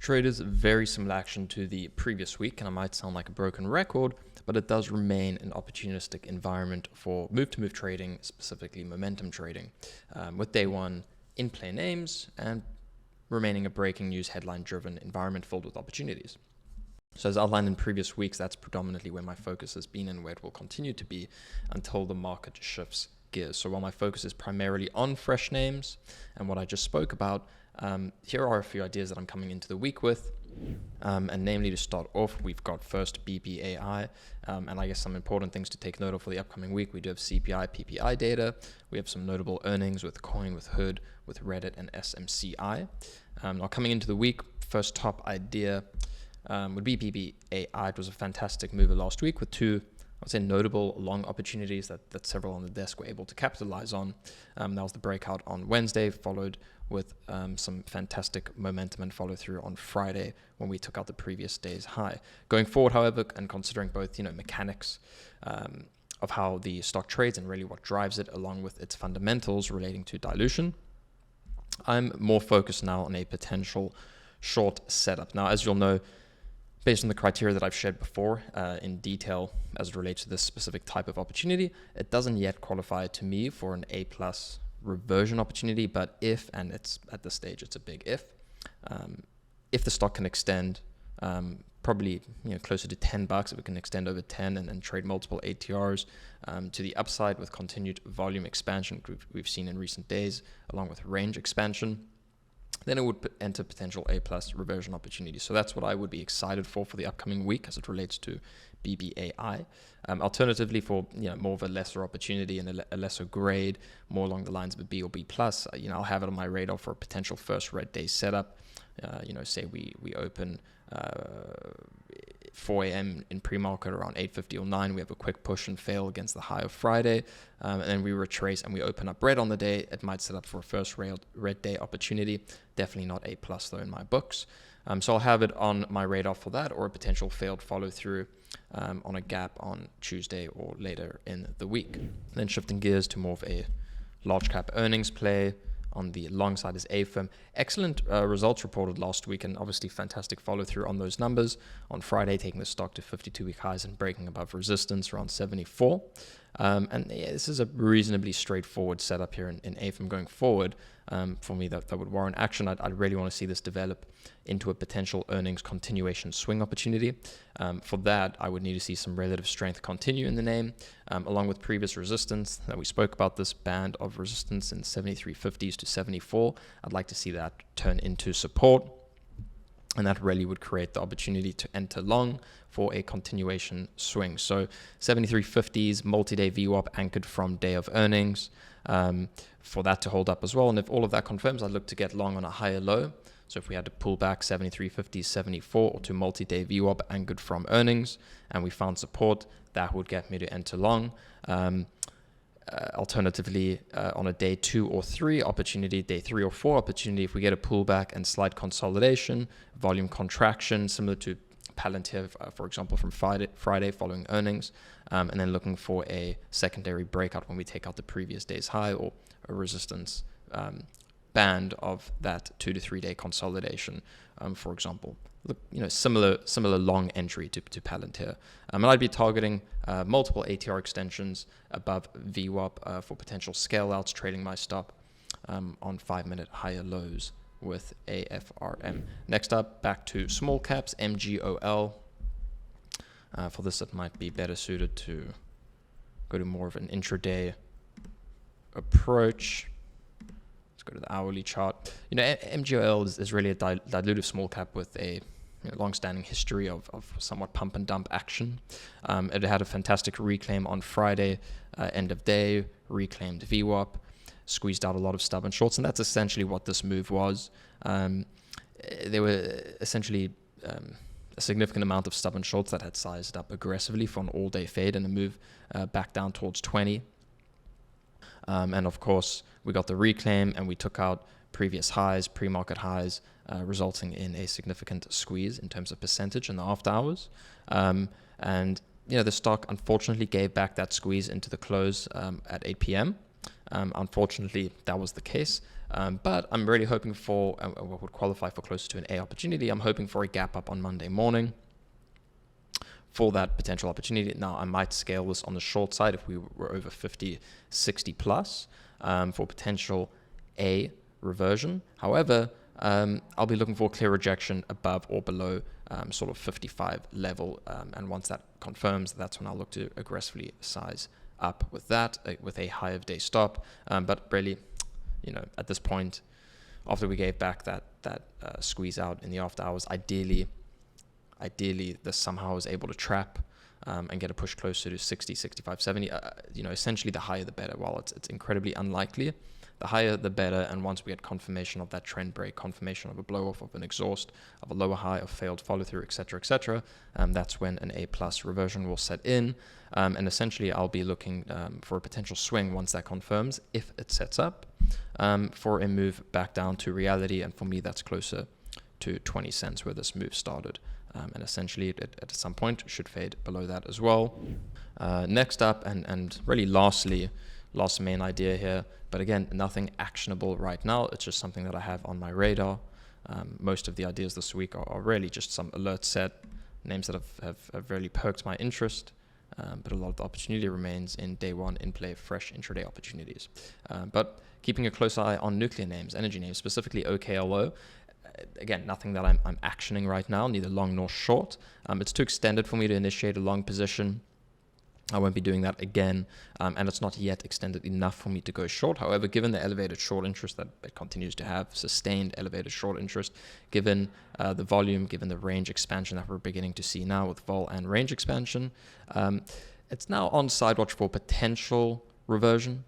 Traders, very similar action to the previous week, and I might sound like a broken record, but it does remain an opportunistic environment for move-to-move trading, specifically momentum trading, with day one in play names and remaining a breaking news headline-driven environment filled with opportunities. So as outlined in previous weeks, that's predominantly where my focus has been and where it will continue to be until the market shifts gears. So while my focus is primarily on fresh names and what I just spoke about, here are a few ideas that I'm coming into the week with, and namely, to start off, we've got first BBAI, and I guess some important things to take note of for the upcoming week. We do have CPI, PPI data. We have some notable earnings with Coin, with Hood, with Reddit, and SMCI. Now coming into the week, first top idea would be BBAI. It was a fantastic mover last week with two, I would say, notable long opportunities that several on the desk were able to capitalize on. That was the breakout on Wednesday, followed with some fantastic momentum and follow through on Friday when we took out the previous day's high. Going forward, however, and considering both mechanics of how the stock trades and really what drives it, along with its fundamentals relating to dilution, I'm more focused now on a potential short setup. Now, as you'll know, based on the criteria that I've shared before in detail as it relates to this specific type of opportunity, it doesn't yet qualify to me for an A+ reversion opportunity, but if, and it's at this stage, it's a big if the stock can extend probably closer to $10, if it can extend over 10 and trade multiple ATRs to the upside with continued volume expansion we've seen in recent days, along with range expansion, then it would enter potential A+ reversion opportunity. So that's what I would be excited for the upcoming week as it relates to BBAI. Alternatively, for more of a lesser opportunity and a lesser grade, more along the lines of a B or B+, I'll have it on my radar for a potential first red day setup. Say we open 4 a.m. in pre-market around 8:50 or 9. We have a quick push and fail against the high of Friday, and then we retrace and we open up red on the day. It might set up for a first red day opportunity. Definitely not A+ though in my books. So I'll have it on my radar for that, or a potential failed follow through on a gap on Tuesday or later in the week. And then shifting gears to more of a large cap earnings play. On the long side is AFRM. Excellent results reported last week, and obviously fantastic follow through on those numbers. On Friday, taking the stock to 52-week highs and breaking above resistance around 74. This is a reasonably straightforward setup here in AFRM going forward. For me, that would warrant action. I'd really want to see this develop into a potential earnings continuation swing opportunity. For that, I would need to see some relative strength continue in the name, along with previous resistance that we spoke about, this band of resistance in 73.50s to 74. I'd like to see that turn into support, and that really would create the opportunity to enter long for a continuation swing. So 73.50s, multi-day VWAP anchored from day of earnings, for that to hold up as well. And if all of that confirms, I'd look to get long on a higher low. So if we had to pull back 73.50s, 74, or to multi-day VWAP anchored from earnings, and we found support, that would get me to enter long. Alternatively, on a day 2 or 3 opportunity, day 3 or 4 opportunity, if we get a pullback and slight consolidation, volume contraction, similar to Palantir, for example, from Friday following earnings, and then looking for a secondary breakout when we take out the previous day's high, or a resistance band of that 2 to 3 day consolidation, for example. Look, similar long entry to Palantir. And I'd be targeting multiple ATR extensions above VWAP for potential scale outs, trading my stop on 5-minute higher lows with AFRM. Next up, back to small caps, MGOL. For this, it might be better suited to go to more of an intraday approach. Let's go to the hourly chart. MGOL is really a dilutive small cap with a long-standing history of somewhat pump and dump action. It had a fantastic reclaim on Friday, end of day, reclaimed VWAP, squeezed out a lot of stubborn shorts, and that's essentially what this move was. There were essentially a significant amount of stubborn shorts that had sized up aggressively for an all-day fade and a move back down towards 20. And of course, we got the reclaim and we took out previous highs, pre-market highs, resulting in a significant squeeze in terms of percentage in the after hours. And the stock unfortunately gave back that squeeze into the close at 8 p.m. Unfortunately, that was the case. But I'm really hoping for what would qualify for closer to an A opportunity. I'm hoping for a gap up on Monday morning for that potential opportunity. Now, I might scale this on the short side if we were over 50, 60 plus for potential A reversion. However, I'll be looking for a clear rejection above or below sort of 55 level. And once that confirms, that's when I'll look to aggressively size up with that, with a high of day stop. But really, at this point, after we gave back that squeeze out in the after hours, ideally, this somehow is able to trap and get a push closer to 60, 65, 70. Essentially the higher the better. While it's incredibly unlikely, the higher the better. And once we get confirmation of that trend break, confirmation of a blow off of an exhaust, of a lower high, of failed follow through, etc., that's when an A plus reversion will set in. And essentially I'll be looking for a potential swing once that confirms, if it sets up, for a move back down to reality. And for me, that's closer to 20 cents where this move started. And essentially it at some point should fade below that as well. Next up, and really last main idea here, but again, nothing actionable right now. It's just something that I have on my radar. Most of the ideas this week are really just some alert set names that have really perked my interest. But a lot of the opportunity remains in day one in play, fresh intraday opportunities. But keeping a close eye on nuclear names, energy names, specifically OKLO. Again, nothing that I'm actioning right now, neither long nor short. It's too extended for me to initiate a long position. I won't be doing that again, and it's not yet extended enough for me to go short. However, given the elevated short interest that it continues to have, sustained elevated short interest, given the volume, given the range expansion that we're beginning to see now with vol and range expansion, it's now on side watch for potential reversion.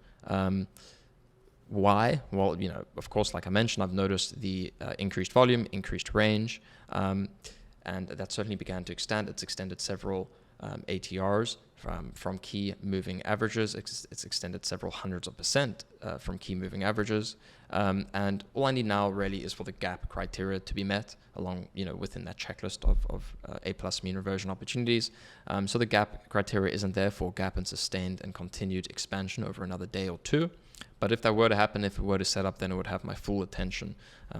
Why? Well, of course, like I mentioned, I've noticed the increased volume, increased range, and that certainly began to extend. It's extended several ATRs from key moving averages. It's extended several hundreds of percent from key moving averages. And all I need now really is for the gap criteria to be met along, within that checklist of A plus mean reversion opportunities. So the gap criteria isn't there for gap and sustained and continued expansion over another day or two. But if that were to happen, if it were to set up, then it would have my full attention.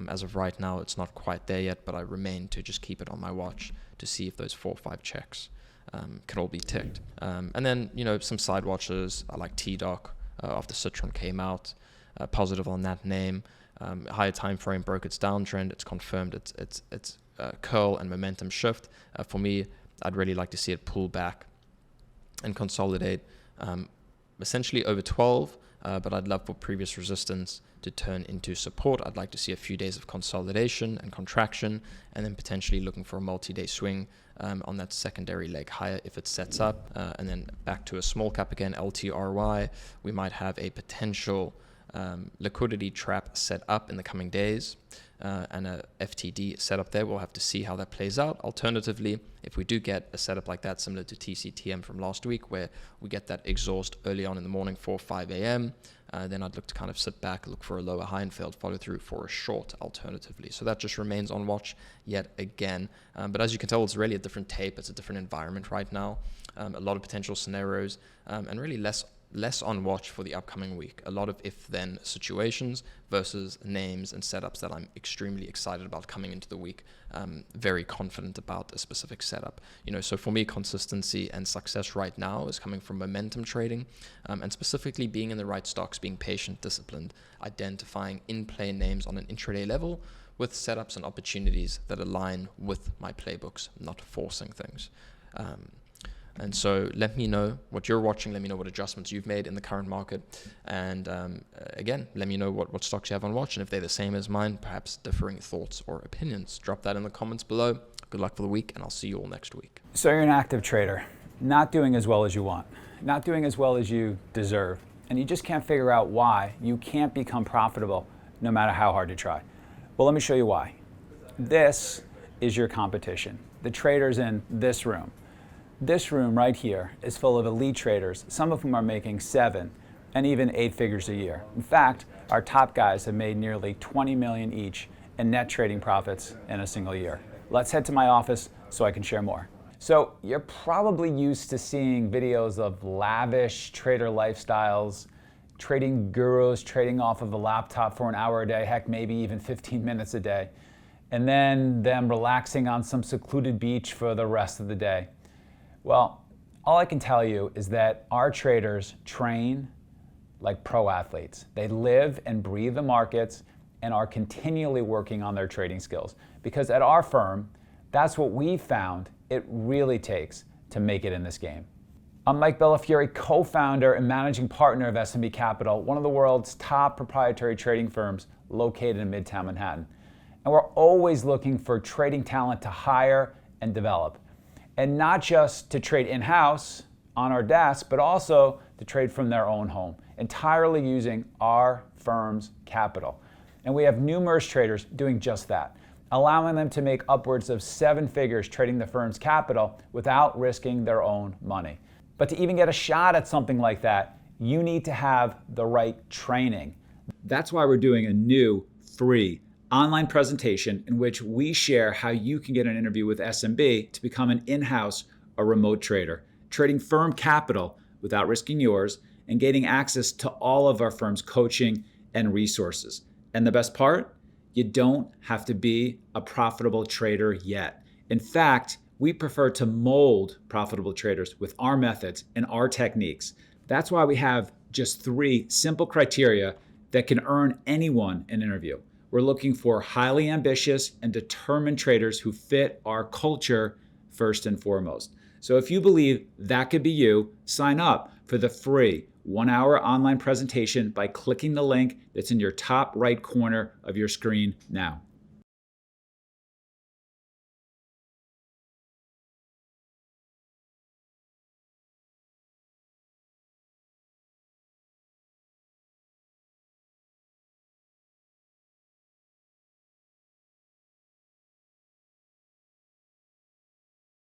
As of right now, it's not quite there yet, but I remain to just keep it on my watch to see if those 4 or 5 checks can all be ticked. And then, some side watches. I like TDOC after Citron came out, positive on that name. Higher time frame broke its downtrend. It's confirmed its curl and momentum shift. For me, I'd really like to see it pull back and consolidate essentially over 12. But I'd love for previous resistance to turn into support. I'd like to see a few days of consolidation and contraction, and then potentially looking for a multi-day swing on that secondary leg higher if it sets up. And then back to a small cap again, LTRY. We might have a potential liquidity trap set up in the coming days, and a FTD setup there. We'll have to see how that plays out. Alternatively, if we do get a setup like that, similar to TCTM from last week, where we get that exhaust early on in the morning, 4 or 5 a.m., then I'd look to kind of sit back, look for a lower high and failed follow through for a short alternatively. So that just remains on watch yet again. But as you can tell, it's really a different tape. It's a different environment right now. A lot of potential scenarios, and really less on watch for the upcoming week. A lot of if-then situations versus names and setups that I'm extremely excited about coming into the week. Very confident about a specific setup. So for me, consistency and success right now is coming from momentum trading, and specifically being in the right stocks, being patient, disciplined, identifying in-play names on an intraday level with setups and opportunities that align with my playbooks, not forcing things. And so let me know what you're watching. Let me know what adjustments you've made in the current market. And again, let me know what stocks you have on watch. And if they're the same as mine, perhaps differing thoughts or opinions. Drop that in the comments below. Good luck for the week, and I'll see you all next week. So you're an active trader, not doing as well as you want, not doing as well as you deserve, and you just can't figure out why you can't become profitable no matter how hard you try. Well, let me show you why. This is your competition. The traders in this room. This room right here is full of elite traders, some of whom are making 7 and even 8 figures a year. In fact, our top guys have made nearly 20 million each in net trading profits in a single year. Let's head to my office so I can share more. So you're probably used to seeing videos of lavish trader lifestyles, trading gurus, trading off of a laptop for an hour a day, heck, maybe even 15 minutes a day, and then them relaxing on some secluded beach for the rest of the day. Well, all I can tell you is that our traders train like pro athletes. They live and breathe the markets and are continually working on their trading skills. Because at our firm, that's what we found it really takes to make it in this game. I'm Mike Bellafiore, co-founder and managing partner of S&B Capital, one of the world's top proprietary trading firms located in Midtown Manhattan. And we're always looking for trading talent to hire and develop. And not just to trade in-house on our desk, but also to trade from their own home, entirely using our firm's capital. And we have numerous traders doing just that, allowing them to make upwards of 7 figures trading the firm's capital without risking their own money. But to even get a shot at something like that, you need to have the right training. That's why we're doing a new free online presentation in which we share how you can get an interview with S&B to become an in-house or remote trader, trading firm capital without risking yours and gaining access to all of our firm's coaching and resources. And the best part? You don't have to be a profitable trader yet. In fact, we prefer to mold profitable traders with our methods and our techniques. That's why we have just 3 simple criteria that can earn anyone an interview. We're looking for highly ambitious and determined traders who fit our culture first and foremost. So if you believe that could be you, sign up for the free 1-hour online presentation by clicking the link that's in your top right corner of your screen now.